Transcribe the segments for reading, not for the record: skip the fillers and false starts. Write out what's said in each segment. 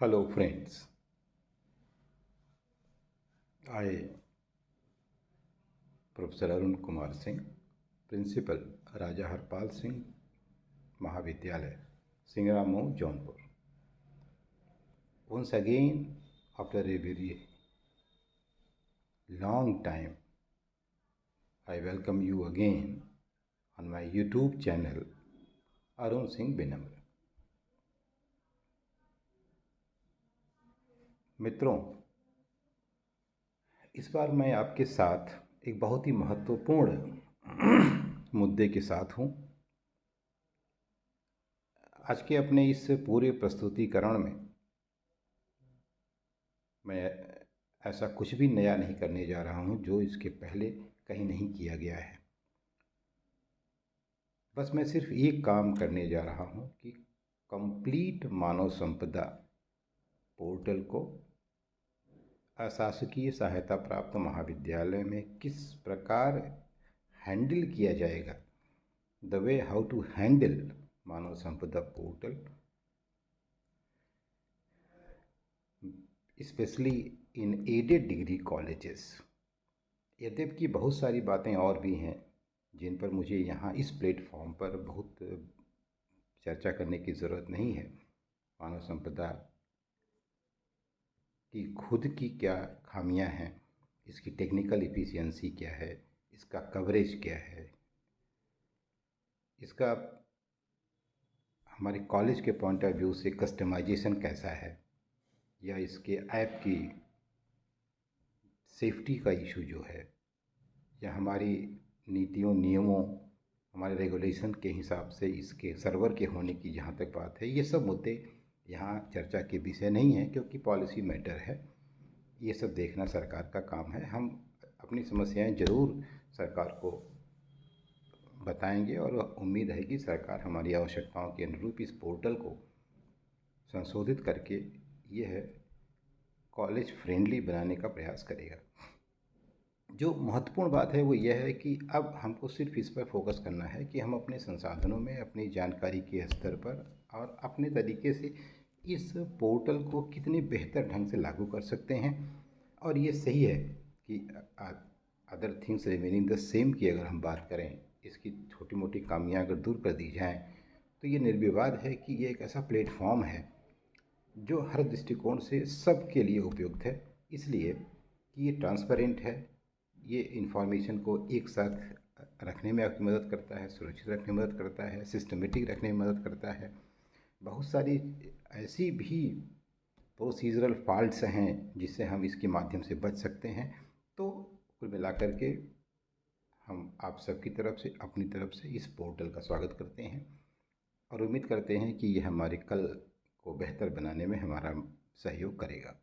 Hello, friends. I, Professor Arun Kumar Singh, Principal, Raja Harpal Singh Mahavidyalaya, Singramu, Jaunpur. Once again, after a very long time, I welcome you again on my YouTube channel, Arun Singh Binamra. मित्रों, इस बार मैं आपके साथ एक बहुत ही महत्वपूर्ण मुद्दे के साथ हूँ। आज के अपने इस पूरे प्रस्तुतिकरण में मैं ऐसा कुछ भी नया नहीं करने जा रहा हूँ जो इसके पहले कहीं नहीं किया गया है। बस मैं सिर्फ एक काम करने जा रहा हूँ कि कंप्लीट मानव संपदा पोर्टल को अशासकीय सहायता प्राप्त महाविद्यालय में किस प्रकार हैंडल किया जाएगा, the way how to handle Manav Sampada portal, specially in aided degree colleges. यद्यपि बहुत सारी बातें और भी हैं जिन पर मुझे यहाँ इस प्लेटफॉर्म पर बहुत चर्चा करने की ज़रूरत नहीं है। मानव संपदा की खुद की क्या खामियां हैं, इसकी टेक्निकल इफ़िशियंसी क्या है, इसका कवरेज क्या है, इसका हमारे कॉलेज के पॉइंट ऑफ व्यू से कस्टमाइजेशन कैसा है, या इसके ऐप की सेफ्टी का इशू जो है, या हमारी नीतियों नियमों हमारे रेगुलेशन के हिसाब से इसके सर्वर के होने की जहाँ तक बात है, ये सब मुद्दे यहाँ चर्चा के विषय नहीं है क्योंकि पॉलिसी मैटर है। ये सब देखना सरकार का काम है। हम अपनी समस्याएं ज़रूर सरकार को बताएंगे और उम्मीद है कि सरकार हमारी आवश्यकताओं के अनुरूप इस पोर्टल को संशोधित करके यह कॉलेज फ्रेंडली बनाने का प्रयास करेगा। जो महत्वपूर्ण बात है वो यह है कि अब हमको सिर्फ इस पर फोकस करना है कि हम अपने संसाधनों में, अपनी जानकारी के स्तर पर और अपने तरीके से इस पोर्टल को कितने बेहतर ढंग से लागू कर सकते हैं। और ये सही है कि other things remaining the same की अगर हम बात करें, इसकी छोटी मोटी खामियां अगर दूर कर दी जाएं, तो ये निर्विवाद है कि ये एक ऐसा प्लेटफॉर्म है जो हर दृष्टिकोण से सबके लिए उपयुक्त है, इसलिए कि ये ट्रांसपेरेंट है, ये इन्फॉर्मेशन को एक साथ रखने में आपकी मदद करता है, सुरक्षित रखने में मदद करता है, सिस्टमेटिक रखने में मदद करता है। बहुत सारी ऐसी भी प्रोसीजरल फॉल्ट्स हैं जिससे हम इसके माध्यम से बच सकते हैं। तो कुल मिलाकर के हम आप सबकी तरफ से, अपनी तरफ से इस पोर्टल का स्वागत करते हैं और उम्मीद करते हैं कि यह हमारे कल को बेहतर बनाने में हमारा सहयोग करेगा।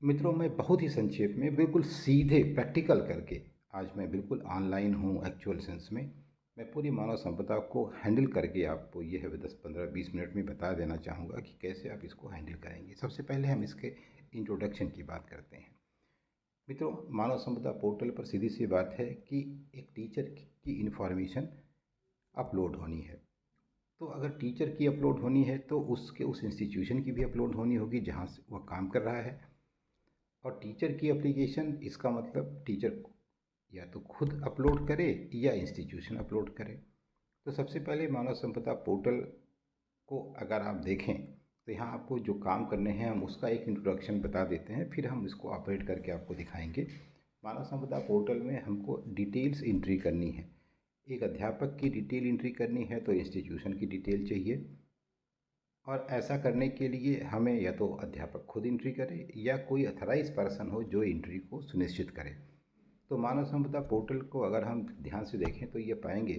मित्रों, मैं बहुत ही संक्षेप में, बिल्कुल सीधे प्रैक्टिकल करके, आज मैं बिल्कुल ऑनलाइन हूँ एक्चुअल सेंस में, मैं पूरी मानव संपदा को हैंडल करके आपको यह 10-15-20 मिनट में बता देना चाहूँगा कि कैसे आप इसको हैंडल करेंगे। सबसे पहले हम इसके इंट्रोडक्शन की बात करते हैं। मित्रों, मानव संपदा पोर्टल पर सीधी सी बात है कि एक टीचर की इन्फॉर्मेशन अपलोड होनी है। तो अगर टीचर की अपलोड होनी है तो उसके उस इंस्टीट्यूशन की भी अपलोड होनी होगी जहाँ से वह काम कर रहा है। और टीचर की एप्लीकेशन, इसका मतलब टीचर या तो खुद अपलोड करे या इंस्टीट्यूशन अपलोड करे। तो सबसे पहले मानव संपदा पोर्टल को अगर आप देखें तो यहाँ आपको जो काम करने हैं हम उसका एक इंट्रोडक्शन बता देते हैं, फिर हम इसको ऑपरेट करके आपको दिखाएंगे। मानव संपदा पोर्टल में हमको डिटेल्स एंट्री करनी है। एक अध्यापक की डिटेल एंट्री करनी है तो इंस्टीट्यूशन की डिटेल चाहिए, और ऐसा करने के लिए हमें या तो अध्यापक खुद एंट्री करे या कोई अथराइज पर्सन हो जो एंट्री को सुनिश्चित करे। तो मानव संपदा पोर्टल को अगर हम ध्यान से देखें तो ये पाएंगे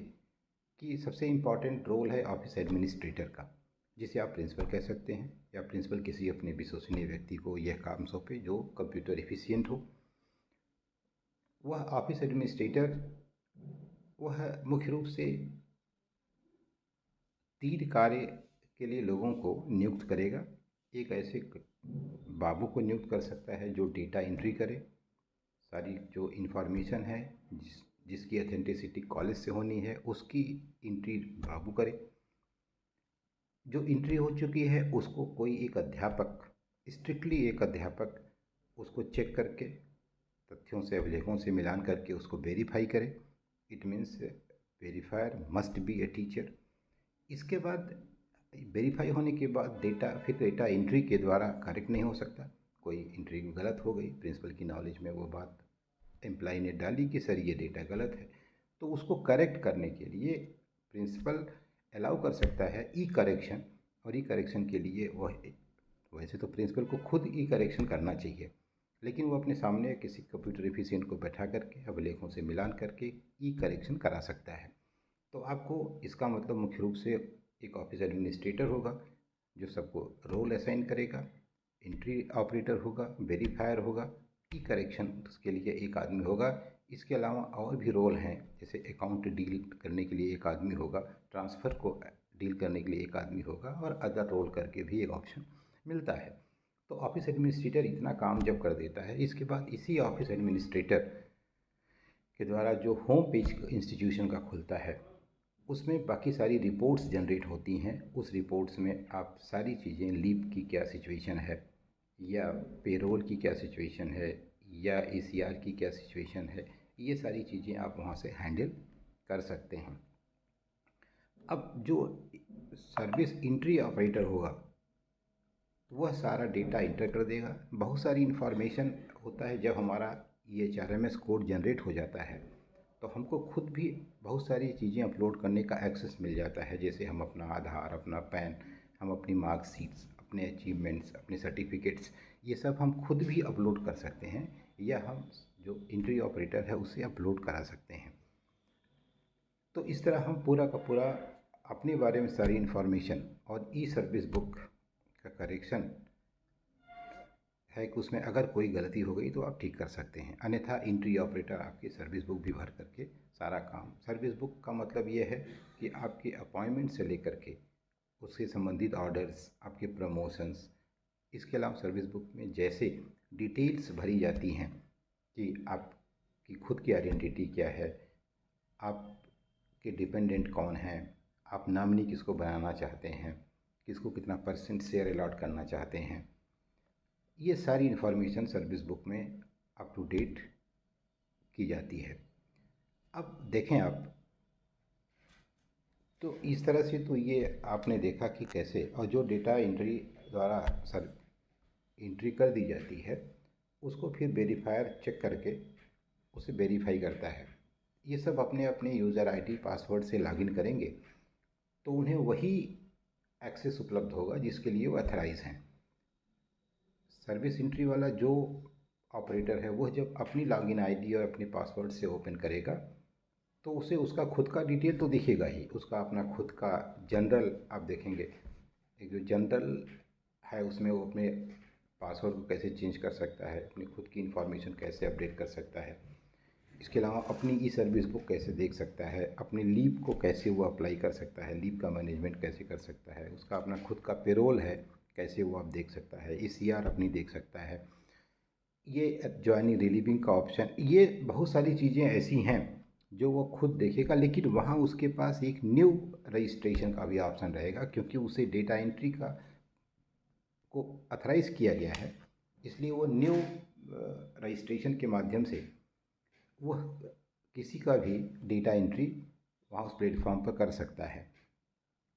कि सबसे इम्पॉर्टेंट रोल है ऑफिस एडमिनिस्ट्रेटर का, जिसे आप प्रिंसिपल कह सकते हैं, या प्रिंसिपल किसी अपने विश्वसनीय व्यक्ति को यह काम सौंपे जो कंप्यूटर एफिशिएंट हो। वह ऑफिस एडमिनिस्ट्रेटर, वह मुख्य रूप से 3 कार्य के लिए लोगों को नियुक्त करेगा। एक ऐसे बाबू को नियुक्त कर सकता है जो डेटा एंट्री करे, सारी जो इन्फॉर्मेशन है जिसकी अथेंटिसिटी कॉलेज से होनी है उसकी एंट्री बाबू करे। जो एंट्री हो चुकी है उसको कोई एक अध्यापक, स्ट्रिक्टली एक अध्यापक उसको चेक करके तथ्यों से अभिलेखों से मिलान करके उसको वेरीफाई करे। It means verifier must be a teacher. इसके बाद वेरीफाई होने के बाद डेटा एंट्री के द्वारा करेक्ट नहीं हो सकता। कोई एंट्री गलत हो गई, प्रिंसिपल की नॉलेज में वो बात एम्प्लॉय ने डाली कि सर ये डेटा गलत है, तो उसको करेक्ट करने के लिए प्रिंसिपल अलाउ कर सकता है ई करेक्शन। और ई करेक्शन के लिए वह, वैसे तो प्रिंसिपल को खुद ई करेक्शन करना चाहिए, लेकिन वो अपने सामने किसी कंप्यूटर एफिशिएंट को बैठा करके अभिलेखों से मिलान करके ई करेक्शन करा सकता है। तो आपको इसका मतलब मुख्य रूप से एक ऑफिस एडमिनिस्ट्रेटर होगा जो सबको रोल असाइन करेगा, एंट्री ऑपरेटर होगा, वेरीफायर होगा, ई करेक्शन उसके लिए एक आदमी होगा। इसके अलावा और भी रोल हैं, जैसे अकाउंट डील करने के लिए एक आदमी होगा, ट्रांसफ़र को डील करने के लिए एक आदमी होगा, और अदर रोल करके भी एक ऑप्शन मिलता है। तो ऑफिस एडमिनिस्ट्रेटर इतना काम जब कर देता है, इसके बाद इसी ऑफिस एडमिनिस्ट्रेटर के द्वारा जो होम पेज इंस्टीट्यूशन का खुलता है उसमें बाकी सारी रिपोर्ट्स जनरेट होती हैं। उस रिपोर्ट्स में आप सारी चीज़ें, लीव की क्या सिचुएशन है, या पेरोल की क्या सिचुएशन है, या एसीआर की क्या सिचुएशन है, ये सारी चीज़ें आप वहाँ से हैंडल कर सकते हैं। अब जो सर्विस एंट्री ऑपरेटर होगा वह सारा डेटा इंटर कर देगा। बहुत सारी इन्फॉर्मेशन होता है, जब हमारा EHRMS कोड जनरेट हो जाता है तो हमको खुद भी बहुत सारी चीज़ें अपलोड करने का एक्सेस मिल जाता है। जैसे हम अपना आधार, अपना पैन, हम अपनी मार्कशीट्स, अपने अचीवमेंट्स, अपने सर्टिफिकेट्स, ये सब हम खुद भी अपलोड कर सकते हैं, या हम जो एंट्री ऑपरेटर है उससे अपलोड करा सकते हैं। तो इस तरह हम पूरा का पूरा अपने बारे में सारी इन्फॉर्मेशन, और ई सर्विस बुक का करेक्शन है कि उसमें अगर कोई गलती हो गई तो आप ठीक कर सकते हैं, अन्यथा एंट्री ऑपरेटर आपकी सर्विस बुक भी भर करके सारा काम। सर्विस बुक का मतलब ये है कि आपके अपॉइंटमेंट से लेकर के उससे संबंधित ऑर्डर्स, आपके प्रमोशंस, इसके अलावा सर्विस बुक में जैसे डिटेल्स भरी जाती हैं कि आपकी खुद की आइडेंटिटी क्या है, आपके डिपेंडेंट कौन हैं, आप नॉमिनी किसको बनाना चाहते हैं, किसको कितना % शेयर अलॉट करना चाहते हैं, ये सारी इन्फॉर्मेशन सर्विस बुक में अप टू डेट की जाती है। अब देखें आप, तो इस तरह से तो ये आपने देखा कि कैसे, और जो डेटा एंट्री द्वारा एंट्री कर दी जाती है उसको फिर वेरीफायर चेक करके उसे वेरीफाई करता है। ये सब अपने अपने यूज़र आईडी पासवर्ड से लॉगिन करेंगे तो उन्हें वही एक्सेस उपलब्ध होगा जिसके लिए वो अथराइज़ हैं। सर्विस एंट्री वाला जो ऑपरेटर है वह जब अपनी लॉगिन आईडी और अपने पासवर्ड से ओपन करेगा तो उसे उसका खुद का डिटेल तो दिखेगा ही, उसका अपना खुद का जनरल आप देखेंगे, एक जो जनरल है उसमें वो अपने पासवर्ड को कैसे चेंज कर सकता है, अपनी खुद की इन्फॉर्मेशन कैसे अपडेट कर सकता है, इसके अलावा अपनी ई सर्विस बुक कैसे देख सकता है, अपनी लीव को कैसे वो अप्लाई कर सकता है, लीव का मैनेजमेंट कैसे कर सकता है, उसका अपना खुद का पेरोल है कैसे वो आप देख सकता है, ECR अपनी देख सकता है, ये ज्वाइनिंग रिलीविंग का ऑप्शन, ये बहुत सारी चीज़ें ऐसी हैं जो वो खुद देखेगा। लेकिन वहाँ उसके पास एक न्यू रजिस्ट्रेशन का भी ऑप्शन रहेगा, क्योंकि उसे डेटा एंट्री का को अथराइज़ किया गया है, इसलिए वो न्यू रजिस्ट्रेशन के माध्यम से वह किसी का भी डेटा एंट्री वहाँ उस प्लेटफॉर्म पर कर सकता है।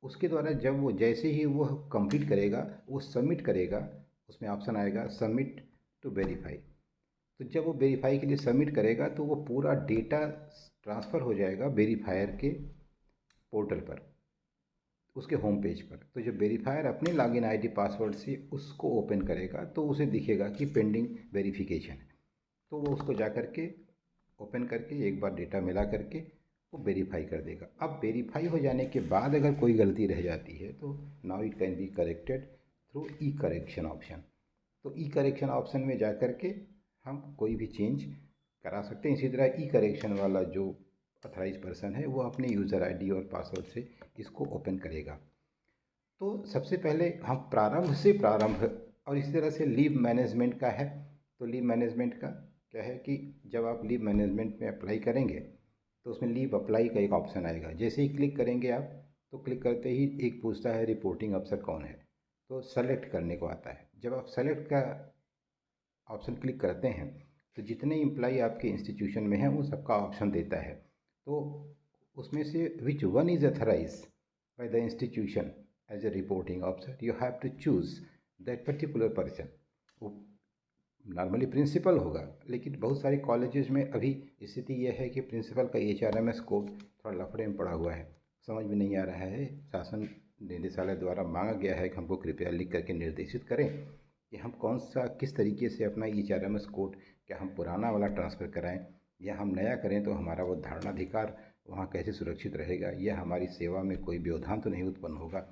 उसके द्वारा जब वो जैसे ही वह कंप्लीट करेगा, वो सबमिट करेगा, उसमें ऑप्शन आएगा सबमिट टू वेरीफाई। तो जब वो वेरीफाई के लिए सबमिट करेगा तो वो पूरा डेटा ट्रांसफ़र हो जाएगा वेरीफायर के पोर्टल पर, उसके होम पेज पर। तो जब वेरीफायर अपने लॉगिन आईडी पासवर्ड से उसको ओपन करेगा तो उसे दिखेगा कि पेंडिंग वेरिफिकेशन है, तो वो उसको जा करके ओपन करके एक बार डेटा मिला करके वो वेरीफाई कर देगा। अब वेरीफाई हो जाने के बाद अगर कोई गलती रह जाती है तो now it can be corrected through E correction option. तो ई करेक्शन ऑप्शन में जा करके हम कोई भी चेंज करा सकते हैं। इसी तरह ई करेक्शन वाला जो अथराइज पर्सन है वो अपने यूज़र आईडी और पासवर्ड से इसको ओपन करेगा। तो सबसे पहले हम प्रारंभ से प्रारंभ, और इसी तरह से लीव मैनेजमेंट का है। तो लीव मैनेजमेंट का क्या है कि जब आप लीव मैनेजमेंट में अप्लाई करेंगे तो उसमें लीव अप्लाई का एक ऑप्शन आएगा। जैसे ही क्लिक करेंगे आप तो क्लिक करते ही एक पूछता है रिपोर्टिंग अफसर कौन है, तो सेलेक्ट करने को आता है। जब आप सेलेक्ट का ऑप्शन क्लिक करते हैं तो जितने एम्प्लॉई आपके इंस्टीट्यूशन में हैं वो सबका ऑप्शन देता है। तो उसमें से which one is authorised by the institution as a reporting officer, you have to choose that particular person. वो नॉर्मली प्रिंसिपल होगा, लेकिन बहुत सारे कॉलेजेस में अभी स्थिति यह है कि प्रिंसिपल का HRMS कोड थोड़ा लफड़े में पड़ा हुआ है, समझ में नहीं आ रहा है। शासन निदेशालय द्वारा मांगा गया है कि हमको कृपया लिख करके निर्देशित करें कि हम कौन सा किस तरीके से अपना HRMS कोड, क्या हम पुराना वाला ट्रांसफ़र कराएं या हम नया करें, तो हमारा वो धारणाधिकार वहाँ कैसे सुरक्षित रहेगा, या हमारी सेवा में कोई व्यवधान तो नहीं उत्पन्न होगा।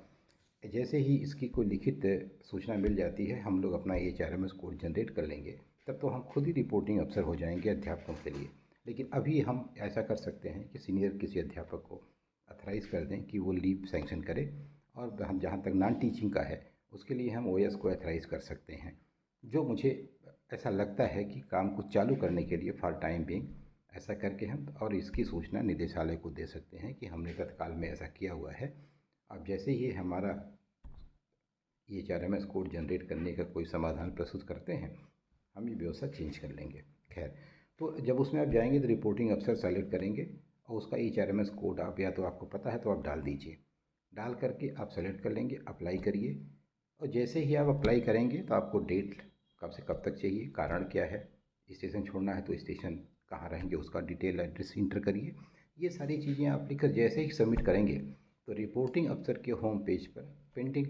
जैसे ही इसकी कोई लिखित सूचना मिल जाती है, हम लोग अपना HRMS कोड जनरेट कर लेंगे, तब तो हम खुद ही रिपोर्टिंग अफसर हो जाएंगे अध्यापकों के लिए। लेकिन अभी हम ऐसा कर सकते हैं कि सीनियर किसी अध्यापक को अथराइज़ कर दें कि वो लीव सैंक्शन करे, और हम जहाँ तक नॉन टीचिंग का है उसके लिए हम OS को अथराइज़ कर सकते हैं। जो मुझे ऐसा लगता है कि काम को चालू करने के लिए फॉर टाइम बिंग ऐसा करके हम और इसकी सूचना निदेशालय को दे सकते हैं कि हमने तत्काल में ऐसा किया हुआ है। अब जैसे ही हमारा HRMS कोड जनरेट करने का कोई समाधान प्रस्तुत करते हैं, हम ये व्यवस्था चेंज कर लेंगे। खैर, तो जब उसमें आप जाएंगे तो रिपोर्टिंग अफसर सेलेक्ट करेंगे और उसका HRMS कोड आप या तो आपको पता है तो आप डाल दीजिए। डाल करके आप सेलेक्ट कर लेंगे, अप्लाई करिए। और जैसे ही आप अप्लाई करेंगे तो आपको डेट कब से कब तक चाहिए, कारण क्या है, स्टेशन छोड़ना है तो स्टेशन कहाँ रहेंगे उसका डिटेल एड्रेस इंटर करिए। ये सारी चीज़ें आप लिखकर जैसे ही सबमिट करेंगे तो रिपोर्टिंग अफसर के होम पेज पर पेंडिंग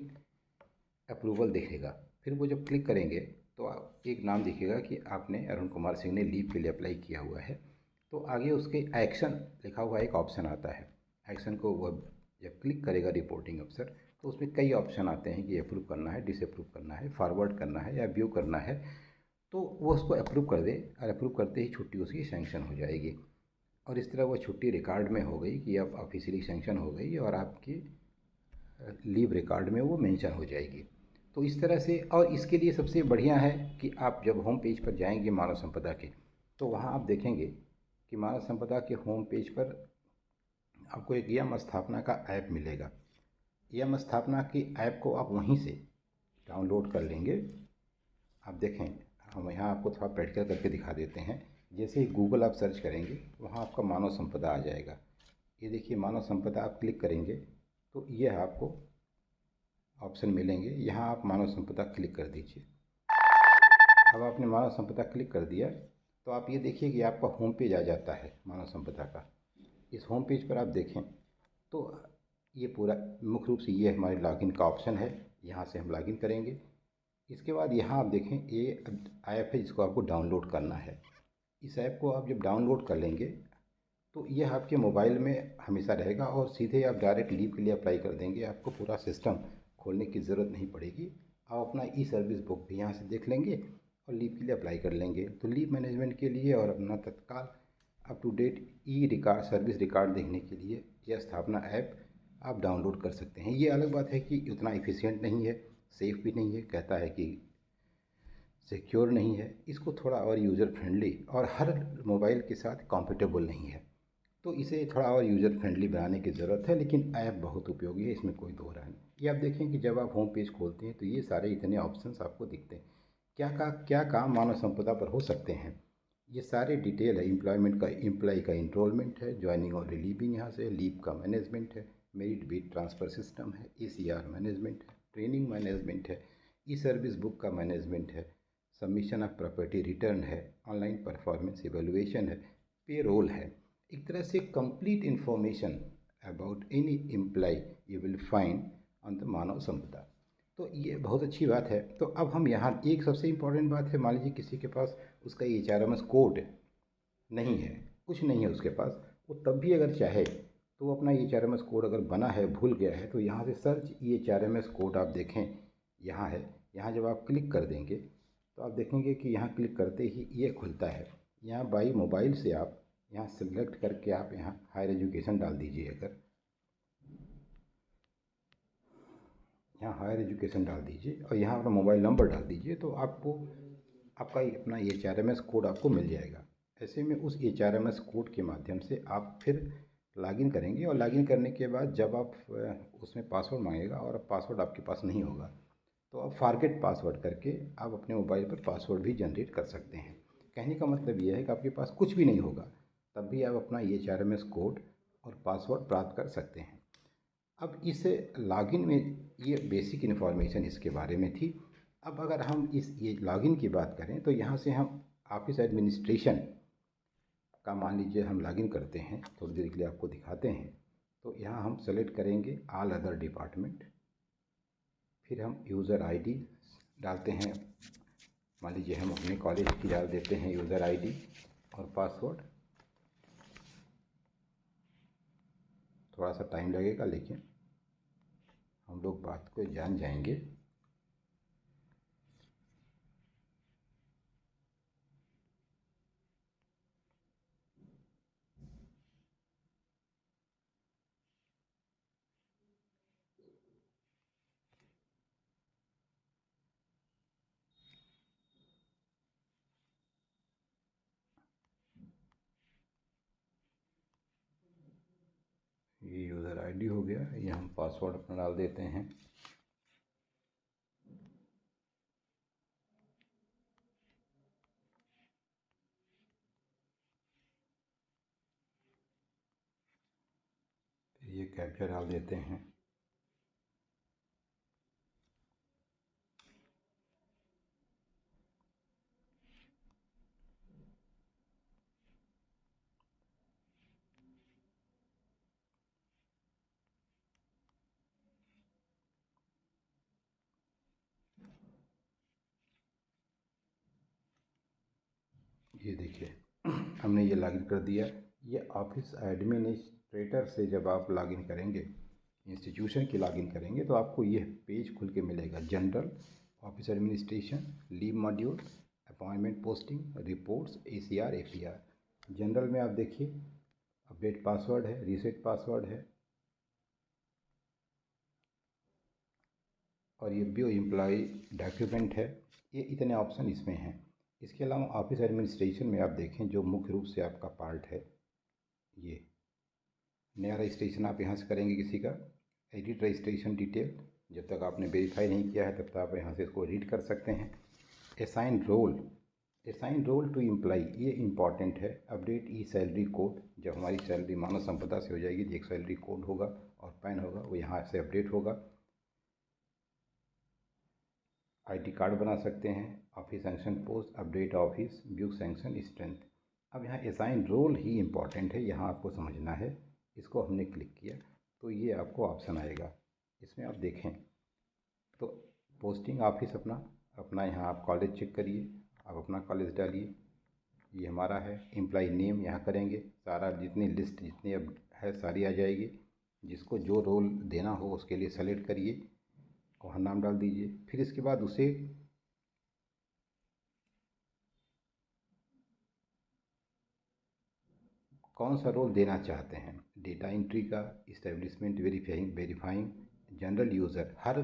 अप्रूवल दिखेगा। फिर वो जब क्लिक करेंगे तो एक नाम दिखेगा कि आपने अरुण कुमार सिंह ने लीव के लिए अप्लाई किया हुआ है। तो आगे उसके एक्शन लिखा हुआ एक ऑप्शन आता है। एक्शन को वो जब क्लिक करेगा रिपोर्टिंग अफसर तो उसमें कई ऑप्शन आते हैं कि अप्रूव करना है, डिसअप्रूव करना है, फॉरवर्ड करना है या व्यू करना है। तो वो उसको अप्रूव कर दे, और अप्रूव करते ही छुट्टी उसकी सैंक्शन हो जाएगी। और इस तरह वो छुट्टी रिकॉर्ड में हो गई कि अब ऑफिशियली सैंक्शन हो गई और आपकी लीव रिकॉर्ड में वो मेंशन हो जाएगी। तो इस तरह से, और इसके लिए सबसे बढ़िया है कि आप जब होम पेज पर जाएंगे मानव संपदा के, तो वहाँ आप देखेंगे कि मानव संपदा के होम पेज पर आपको एक यम स्थापना का ऐप मिलेगा। यम स्थापना की ऐप को आप वहीं से डाउनलोड कर लेंगे। आप देखें, हम यहाँ आपको थोड़ा प्रैक्टिकल करके दिखा देते हैं। जैसे ही गूगल आप सर्च करेंगे वहाँ आपका मानव संपदा आ जाएगा। ये देखिए, मानव संपदा आप क्लिक करेंगे तो ये आपको ऑप्शन मिलेंगे। यहाँ आप मानव संपदा क्लिक कर दीजिए। अब आपने मानव संपदा क्लिक कर दिया तो आप ये देखिए कि आपका होम पेज आ जाता है मानव संपदा का। इस होम पेज पर आप देखें तो ये पूरा मुख्य रूप से ये हमारे लॉगिन का ऑप्शन है। यहाँ से हम लॉगिन करेंगे। इसके बाद यहाँ आप देखें ये ऐप है जिसको आपको डाउनलोड करना है। इस ऐप को आप जब डाउनलोड कर लेंगे तो यह आपके मोबाइल में हमेशा रहेगा और सीधे आप डायरेक्ट लीव के लिए अप्लाई कर देंगे। आपको पूरा सिस्टम खोलने की ज़रूरत नहीं पड़ेगी। आप अपना सर्विस बुक भी यहाँ से देख लेंगे और लीव के लिए अप्लाई कर लेंगे। तो लीव मैनेजमेंट के लिए और अपना तत्काल up to date record service record देखने के लिए यह स्थापना ऐप आप डाउनलोड कर सकते हैं। ये अलग बात है कि उतना इफ़िशियंट नहीं है, सेफ़ भी नहीं है, कहता है कि सिक्योर नहीं है। इसको थोड़ा और यूज़र फ्रेंडली और हर मोबाइल के साथ कॉम्पेटेबल नहीं है, तो इसे थोड़ा और यूज़र फ्रेंडली बनाने की ज़रूरत है। लेकिन ऐप बहुत उपयोगी है, इसमें कोई दो राय नहीं। ये आप देखें कि जब आप होम पेज खोलते हैं तो ये सारे इतने ऑप्शंस आपको दिखते हैं। क्या काम मानव संपदा पर हो सकते हैं, ये सारे डिटेल है। एम्प्लॉयमेंट का, एम्प्लॉय का इनरोलमेंट है, ज्वाइनिंग और रिलीविंग यहाँ से, लीव का मैनेजमेंट है, मेरिट बेस्ड ट्रांसफ़र सिस्टम है, ECR मैनेजमेंट है, ट्रेनिंग मैनेजमेंट है, सर्विस बुक का मैनेजमेंट है, सबमिशन ऑफ प्रॉपर्टी रिटर्न है, ऑनलाइन परफॉर्मेंस इवेलुएशन है, पेरोल है। एक तरह से complete information about any employee you will find on the Manav Sampada. तो ये बहुत अच्छी बात है। तो अब हम यहाँ एक सबसे इम्पॉर्टेंट बात है, मान लीजिए किसी के पास उसका HRMS कोड नहीं है, कुछ नहीं है उसके पास, वो तब भी अगर चाहे तो वो अपना HRMS कोड अगर बना है, भूल गया है, तो यहाँ से सर्च HRMS कोड आप देखें, यहाँ है। यहाँ जब आप क्लिक कर देंगे तो आप देखेंगे कि यहाँ क्लिक करते ही ये खुलता है। यहाँ बाई मोबाइल से आप यहाँ सेलेक्ट करके आप यहाँ हायर एजुकेशन डाल दीजिए। अगर यहाँ हायर एजुकेशन डाल दीजिए और यहाँ अपना मोबाइल नंबर डाल दीजिए तो आपको आपका अपना HRMS कोड आपको मिल जाएगा। ऐसे में उस HRMS कोड के माध्यम से आप फिर लॉगिन करेंगे और लॉगिन करने के बाद जब आप उसमें पासवर्ड मांगेगा और पासवर्ड आपके पास नहीं होगा तो आप फॉरगेट पासवर्ड करके आप अपने मोबाइल पर पासवर्ड भी जनरेट कर सकते हैं। कहने का मतलब यह है कि आपके पास कुछ भी नहीं होगा तब भी आप अपना EHRMS कोड और पासवर्ड प्राप्त कर सकते हैं। अब इस लॉगिन में ये बेसिक इन्फॉर्मेशन इसके बारे में थी। अब अगर हम ये लॉगिन की बात करें तो यहाँ से हम ऑफिस एडमिनिस्ट्रेशन का मान लीजिए हम लॉगिन करते हैं, थोड़ी देर के लिए आपको दिखाते हैं। तो यहाँ हम सेलेक्ट करेंगे ऑल अदर डिपार्टमेंट, फिर हम यूज़र आईडी डालते हैं। मान लीजिए हम अपने कॉलेज की डाल देते हैं यूज़र आईडी और पासवर्ड। थोड़ा सा टाइम लगेगा लेकिन हम लोग बात को जान जाएंगे। ये यूज़र आईडी हो गया, ये हम पासवर्ड अपना डाल देते हैं। फिर ये कैप्चा डाल देते हैं। ये देखिए हमने ये लॉगिन कर दिया। ये ऑफिस एडमिनिस्ट्रेटर से जब आप लॉगिन करेंगे, इंस्टीट्यूशन की लॉगिन करेंगे तो आपको ये पेज खुल के मिलेगा। General, office administration, leave module, appointment posting, reports, ACR, APR। General में आप देखिए अपडेट पासवर्ड है, रीसेट पासवर्ड है और ये व्यू एम्प्लॉय डॉक्यूमेंट है। ये इतने ऑप्शन इसमें हैं। इसके अलावा ऑफिस एडमिनिस्ट्रेशन में आप देखें जो मुख्य रूप से आपका पार्ट है, ये नया रजिस्ट्रेशन आप यहाँ से करेंगे किसी का, एडिट रजिस्ट्रेशन डिटेल। जब तक आपने वेरीफाई नहीं किया है तब तक आप यहाँ से इसको एडिट कर सकते हैं। असाइन रोल टू एम्प्लॉय, ये इम्पॉर्टेंट है। अपडेट ई सैलरी कोड, जब हमारी सैलरी मानव संपदा से हो जाएगी तो एक सैलरी कोड होगा और पैन होगा, वो यहाँ से अपडेट होगा। ID कार्ड बना सकते हैं। Office sanction post, update office, view sanction strength. अब यहाँ असाइन रोल ही इम्पॉर्टेंट है, यहाँ आपको समझना है। इसको हमने क्लिक किया तो ये आपको ऑप्शन आएगा। इसमें आप देखें तो पोस्टिंग ऑफिस अपना अपना यहाँ आप कॉलेज चेक करिए, आप अपना कॉलेज डालिए। ये हमारा है। एम्प्लॉय नेम यहाँ करेंगे, सारा जितनी लिस्ट जितनी अब है सारी आ जाएगी। जिसको जो रोल देना हो उसके लिए सेलेक्ट करिए, वहाँ नाम डाल दीजिए। फिर इसके बाद उसे कौन सा रोल देना चाहते हैं, डेटा एंट्री का, इस्टेब्लिशमेंट वेरीफाइंग, जनरल यूज़र। हर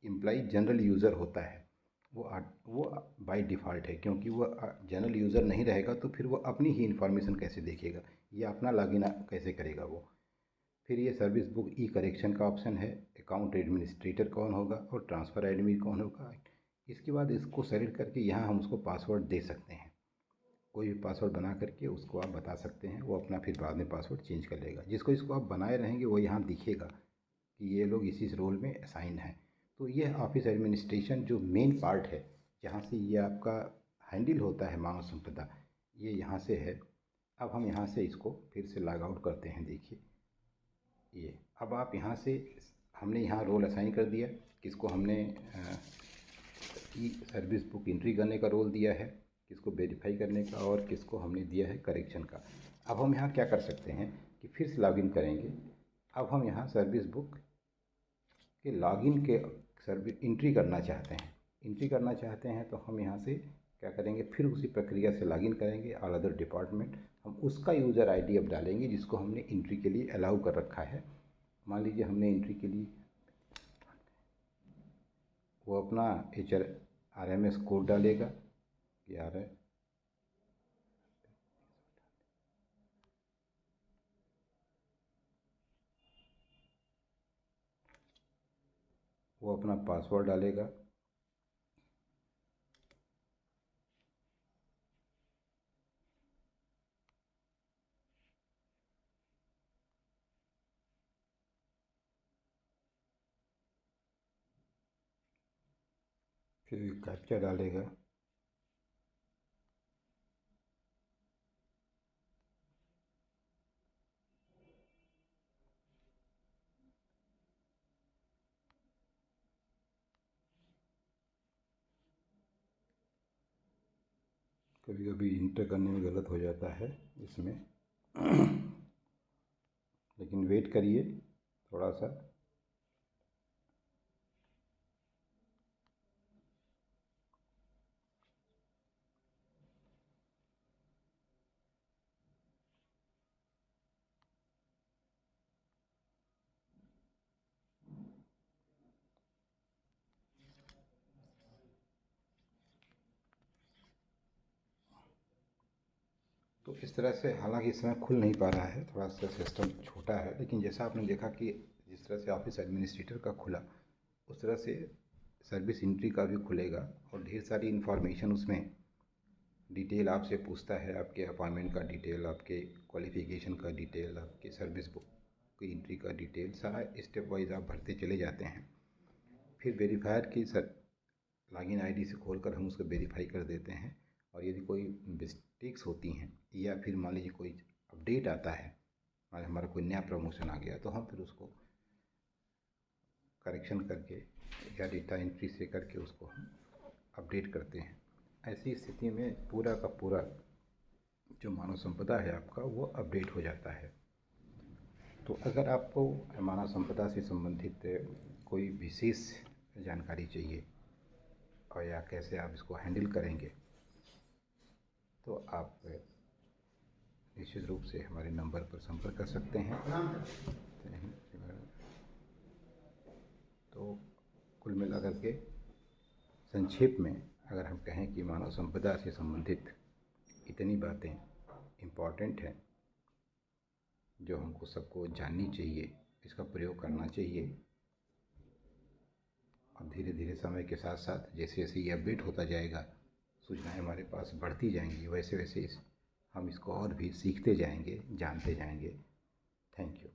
एम्प्लॉय जनरल यूज़र होता है, वो बाय डिफ़ॉल्ट है, क्योंकि वो जनरल यूज़र नहीं रहेगा तो फिर वो अपनी ही इन्फॉर्मेशन कैसे देखेगा, ये अपना लॉगिन कैसे करेगा वो। फिर ये सर्विस बुक ई करेक्शन का ऑप्शन है। अकाउंट एडमिनिस्ट्रेटर कौन होगा और ट्रांसफ़र एडमिन कौन होगा। इसके बाद इसको सेलेक्ट करके यहाँ हम उसको पासवर्ड दे सकते हैं। कोई भी पासवर्ड बना करके उसको आप बता सकते हैं, वो अपना फिर बाद में पासवर्ड चेंज कर लेगा। जिसको इसको आप बनाए रहेंगे वो यहाँ दिखेगा कि ये लोग इसी रोल में असाइन हैं। तो ये ऑफिस एडमिनिस्ट्रेशन जो मेन पार्ट है, जहाँ से ये आपका हैंडल होता है मानव संपदा, ये यहाँ से है। अब हम यहाँ से इसको फिर से लॉग आउट करते हैं। देखिए ये अब आप यहाँ से, हमने यहाँ रोल असाइन कर दिया, किसको हमने ई सर्विस बुक एंट्री करने का रोल दिया है, किसको वेरीफाई करने का, और किसको हमने दिया है करेक्शन का। अब हम यहाँ क्या कर सकते हैं कि फिर से लॉगिन करेंगे। अब हम यहाँ सर्विस बुक के लॉगिन के सर्विस एंट्री करना चाहते हैं। एंट्री करना चाहते हैं तो हम यहाँ से क्या करेंगे, फिर उसी प्रक्रिया से लॉगिन करेंगे ऑल अदर डिपार्टमेंट। हम उसका यूज़र आईडी अब डालेंगे जिसको हमने एंट्री के लिए अलाउ कर रखा है। मान लीजिए हमने एंट्री के लिए वो अपना HRMS कोड डालेगा कि आ रहा है। वो अपना पासवर्ड डालेगा। फिर कैप्चा डालेगा। कभी कभी इंटर करने में गलत हो जाता है इसमें, लेकिन वेट करिए थोड़ा सा। तो इस तरह से, हालांकि इस समय खुल नहीं पा रहा है, थोड़ा सा सिस्टम छोटा है, लेकिन जैसा आपने देखा कि जिस तरह से ऑफिस एडमिनिस्ट्रेटर का खुला, उस तरह से सर्विस एंट्री का भी खुलेगा। और ढेर सारी इन्फॉर्मेशन उसमें डिटेल आपसे पूछता है, आपके अपॉइंटमेंट का डिटेल, आपके क्वालिफ़िकेशन का डिटेल, आपके सर्विस बुक की एंट्री का डिटेल, सारा स्टेप वाइज आप भरते चले जाते हैं। फिर वेरीफायर की लॉगिन आईडी से खोलकर हम उसको वेरीफाई कर देते हैं। और यदि कोई मिस्टेक्स होती हैं या फिर मान लीजिए कोई अपडेट आता है, और हमारा कोई नया प्रमोशन आ गया, तो हम फिर उसको करेक्शन करके या डेटा एंट्री से करके उसको हम अपडेट करते हैं। ऐसी स्थिति में पूरा का पूरा जो मानव संपदा है आपका, वो अपडेट हो जाता है। तो अगर आपको मानव संपदा से संबंधित कोई विशेष जानकारी चाहिए और या कैसे आप इसको हैंडल करेंगे, तो आप निश्चित रूप से हमारे नंबर पर संपर्क कर सकते हैं। तो कुल मिलाकर के संक्षेप में अगर हम कहें कि मानव संपदा से संबंधित इतनी बातें इम्पॉर्टेंट हैं जो हमको सबको जाननी चाहिए, इसका प्रयोग करना चाहिए। और धीरे धीरे समय के साथ साथ जैसे जैसे ये अपडेट होता जाएगा, सूचनाएं हमारे पास बढ़ती जाएंगी, वैसे वैसे हम इसको और भी सीखते जाएंगे, जानते जाएंगे। Thank you.